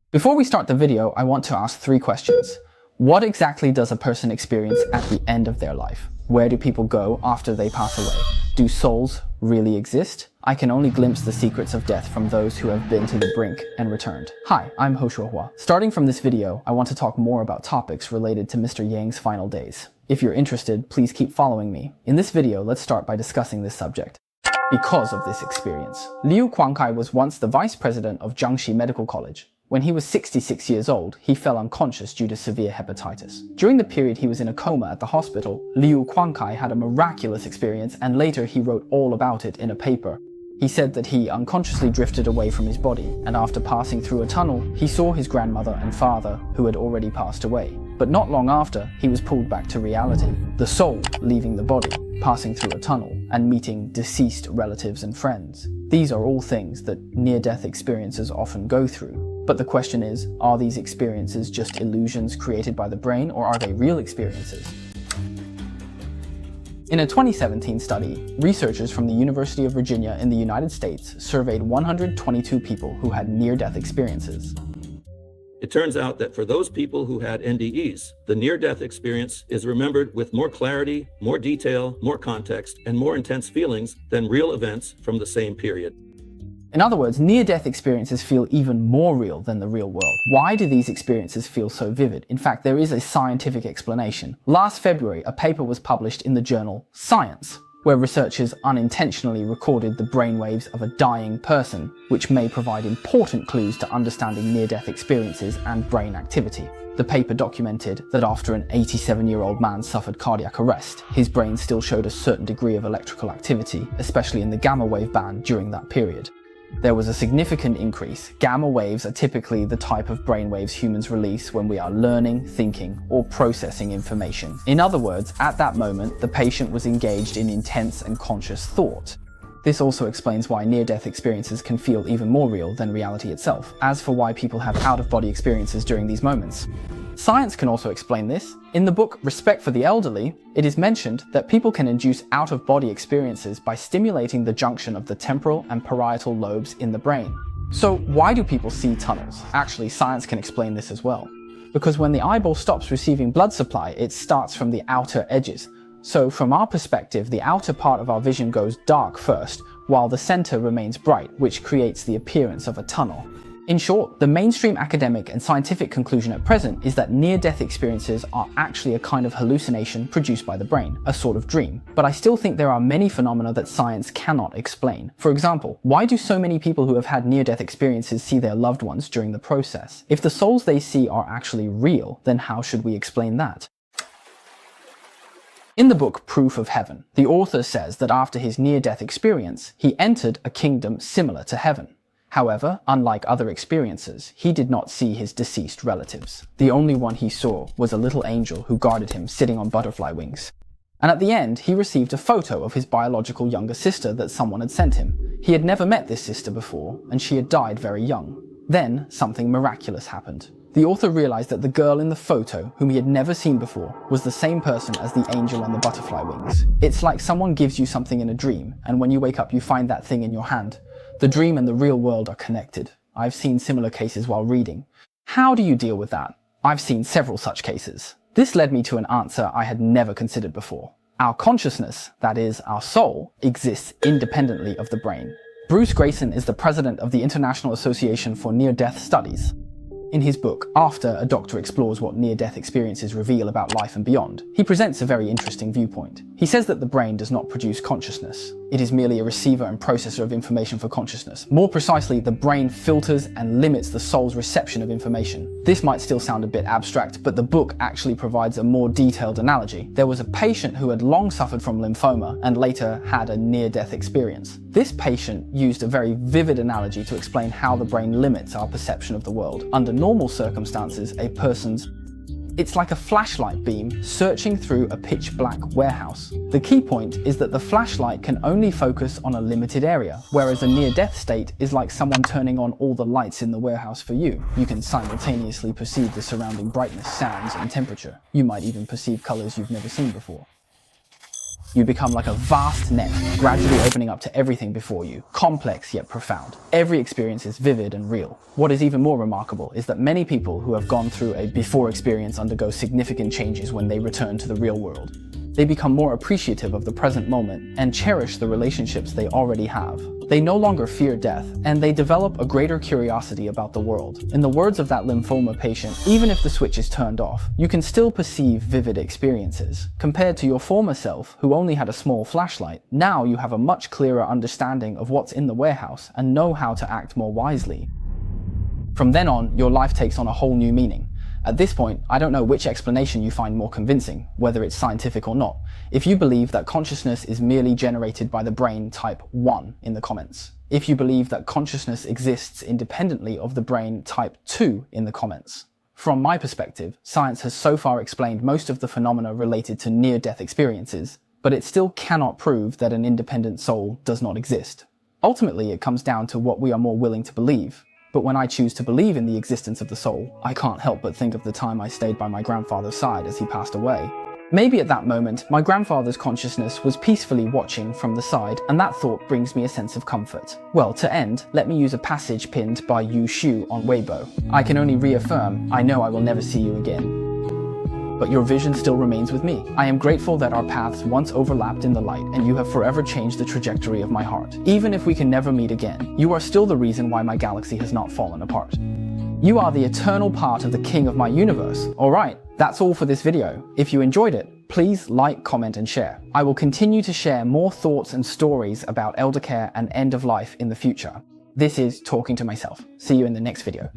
Before we start the video, I want to ask 3 questions. What exactly does a person experience at the end of their life? Where do people go after they pass away? Do souls really exist? I can only glimpse the secrets of death from those who have been to the brink and returned. Hi, I'm Ho Shuohua. Starting from this video, I want to talk more about topics related to Mr. Yang's final days. If you're interested, please keep following me. In this video, let's start by discussing this subject. Because of this experience, Liu Quangkai was once the vice president of Jiangxi Medical College. When he was 66 years old, he fell unconscious due to severe hepatitis. During the period he was in a coma at the hospital, Liu Quangkai had a miraculous experience, and later he wrote all about it in a paper. He said that he unconsciously drifted away from his body, and after passing through a tunnel, he saw his grandmother and father, who had already passed away. But not long after, he was pulled back to reality, the soul leaving the body, passing through a tunnel, and meeting deceased relatives and friends. These are all things that near-death experiencers often go through. But the question is, are these experiences just illusions created by the brain, or are they real experiences? In a 2017 study, researchers from the University of Virginia in the United States surveyed 122 people who had near-death experiences. It turns out that for those people who had NDEs, the near-death experience is remembered with more clarity, more detail, more context, and more intense feelings than real events from the same period. In other words, near-death experiences feel even more real than the real world. Why do these experiences feel so vivid? In fact, there is a scientific explanation. Last February, a paper was published in the journal Science, where researchers unintentionally recorded the brainwaves of a dying person, which may provide important clues to understanding near-death experiences and brain activity. The paper documented that after an 87-year-old man suffered cardiac arrest, his brain still showed a certain degree of electrical activity, especially in the gamma wave band during that period. There was a significant increase. Gamma waves are typically the type of brainwaves humans release when we are learning, thinking, or processing information. In other words, at that moment, the patient was engaged in intense and conscious thought. This also explains why near-death experiences can feel even more real than reality itself. As for why people have out-of-body experiences during these moments, science can also explain this. In the book Respect for the Elderly, it is mentioned that people can induce out-of-body experiences by stimulating the junction of the temporal and parietal lobes in the brain. So why do people see tunnels? Actually, science can explain this as well. Because when the eyeball stops receiving blood supply, it starts from the outer edges. So from our perspective, the outer part of our vision goes dark first, while the center remains bright, which creates the appearance of a tunnel. In short, the mainstream academic and scientific conclusion at present is that near-death experiences are actually a kind of hallucination produced by the brain, a sort of dream. But I still think there are many phenomena that science cannot explain. For example, why do so many people who have had near-death experiences see their loved ones during the process? If the souls they see are actually real, then how should we explain that? In the book Proof of Heaven, the author says that after his near-death experience, he entered a kingdom similar to heaven. However, unlike other experiences, he did not see his deceased relatives. The only one he saw was a little angel who guarded him sitting on butterfly wings. And at the end, he received a photo of his biological younger sister that someone had sent him. He had never met this sister before, and she had died very young. Then, something miraculous happened. The author realized that the girl in the photo, whom he had never seen before, was the same person as the angel on the butterfly wings. It's like someone gives you something in a dream, and when you wake up you find that thing in your hand. The dream and the real world are connected. I've seen similar cases while reading. How do you deal with that? I've seen several such cases. This led me to an answer I had never considered before. Our consciousness, that is, our soul, exists independently of the brain. Bruce Grayson is the president of the International Association for Near-Death Studies. In his book, After a Doctor Explores What Near-Death Experiences Reveal About Life and Beyond, he presents a very interesting viewpoint. He says that the brain does not produce consciousness. It is merely a receiver and processor of information for consciousness. More precisely, the brain filters and limits the soul's reception of information. This might still sound a bit abstract, but the book actually provides a more detailed analogy. There was a patient who had long suffered from lymphoma and later had a near-death experience. This patient used a very vivid analogy to explain how the brain limits our perception of the world. Under normal circumstances, it's like a flashlight beam searching through a pitch-black warehouse. The key point is that the flashlight can only focus on a limited area, whereas a near-death state is like someone turning on all the lights in the warehouse for you. You can simultaneously perceive the surrounding brightness, sounds, and temperature. You might even perceive colors you've never seen before. You become like a vast net, gradually opening up to everything before you, complex yet profound. Every experience is vivid and real. What is even more remarkable is that many people who have gone through a before experience undergo significant changes when they return to the real world. They become more appreciative of the present moment and cherish the relationships they already have. They no longer fear death, and they develop a greater curiosity about the world. In the words of that lymphoma patient, even if the switch is turned off, you can still perceive vivid experiences. Compared to your former self, who only had a small flashlight, now you have a much clearer understanding of what's in the warehouse and know how to act more wisely. From then on, your life takes on a whole new meaning. At this point, I don't know which explanation you find more convincing, whether it's scientific or not. If you believe that consciousness is merely generated by the brain, type 1 in the comments. If you believe that consciousness exists independently of the brain, type 2 in the comments. From my perspective, science has so far explained most of the phenomena related to near-death experiences, but it still cannot prove that an independent soul does not exist. Ultimately, it comes down to what we are more willing to believe. But when I choose to believe in the existence of the soul, I can't help but think of the time I stayed by my grandfather's side as he passed away. Maybe at that moment, my grandfather's consciousness was peacefully watching from the side, and that thought brings me a sense of comfort. Well, to end, let me use a passage pinned by Yu Shu on Weibo. I can only reaffirm, I know I will never see you again. But your vision still remains with me. I am grateful that our paths once overlapped in the light, and you have forever changed the trajectory of my heart. Even if we can never meet again, you are still the reason why my galaxy has not fallen apart. You are the eternal part of the king of my universe. Alright, that's all for this video. If you enjoyed it, please like, comment, and share. I will continue to share more thoughts and stories about elder care and end of life in the future. This is Talking to Myself. See you in the next video.